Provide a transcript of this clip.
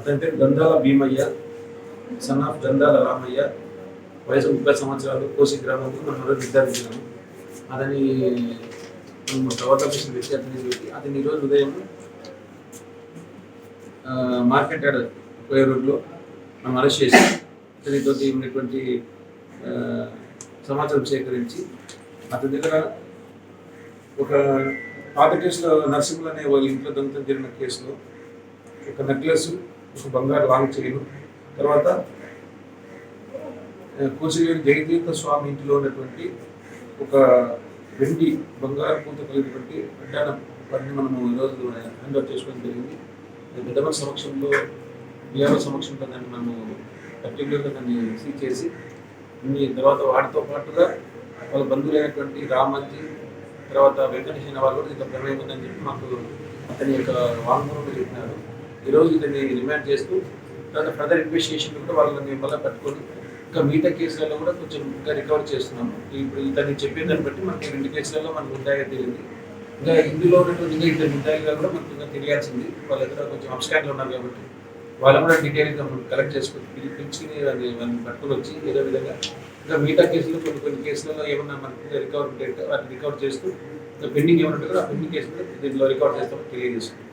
అతని పేరు గంధాల Bheemaiah, son of గంధాల Ramayya, వయసు 30 సంవత్సరాలు, కోసి గ్రామంలో మనం నిర్ధారించినాము. అతని తర్వాత వ్యక్తి అతని ఈరోజు ఉదయం మార్కెట్ యార్డ్ పోయే రోడ్లో మనం అరెస్ట్ చేసి అతనితో ఉన్నటువంటి సమాచారం సేకరించి అతని దగ్గర ఒక పాత కేసులో నర్సింహులు అనే వాళ్ళ ఇంట్లో దొంగతనం జరిగిన కేసులో ఒక నెక్లెస్, ఒక బంగారు లాంగ్ చైన్, తర్వాత కూచివేలి జగదీత స్వామి ఇంటిలో ఉన్నటువంటి ఒక వెండి బంగారు పూత కలిగినటువంటి అడ్డాన వాటిని మనము ఈరోజు హ్యాండ్ ఓవర్ చేసుకోవడం జరిగింది. పెద్దల సమక్షంలో, బిఆర్ఓ సమక్షంలో దాన్ని మనము పర్టికులర్గా దాన్ని సీజ్ చేసి తర్వాత వాటితో పాటుగా వాళ్ళ బంధువులైనటువంటి రామంజీ, తర్వాత వెంకటేష్ అనే వాళ్ళు కూడా దీంట్లో ప్రమేయం ఉందని చెప్పి మాకు అతని యొక్క వాంగ్మూలంలో చెప్పినారు. ఈరోజు ఇతన్ని రిమాండ్ చేస్తూ తర్వాత ఫర్దర్ ఇన్వెస్టిగేషన్ కూడా వాళ్ళని మళ్ళీ పట్టుకొని ఇంకా మిగతా కేసులలో కూడా కొంచెం ఇంకా రికవర్ చేస్తున్నాము. ఇప్పుడు ఇతన్ని చెప్పేదాన్ని బట్టి మనకి 2 కేసులలో మనకు ముద్దాయిగా తెలియంది. ఇంకా ఇందులో ఉన్నటువంటి ఇంకా ఇద్దరు ముద్దాయిగా కూడా మనకు ఇంకా తెలియాల్సింది. వాళ్ళ దగ్గర కొంచెం అబ్స్కాండ్లో ఉన్నారు కాబట్టి వాళ్ళని కూడా డీటెయిల్గా మనం కలెక్ట్ చేసుకొని పిలిపించి వాళ్ళని పట్టుకొని వచ్చి ఏదో విధంగా ఇంకా మిగతా కేసులు కొన్ని కేసులలో ఏమన్నా మనకి రికవర్ ఉంటే వాటిని రికవర్ చేస్తూ ఇంకా పెండింగ్ ఏమన్నా ఉంటే కూడా ఆ పెండింగ్ కేసులు దీంట్లో రికవర్ చేస్తామని తెలియజేస్తుంది.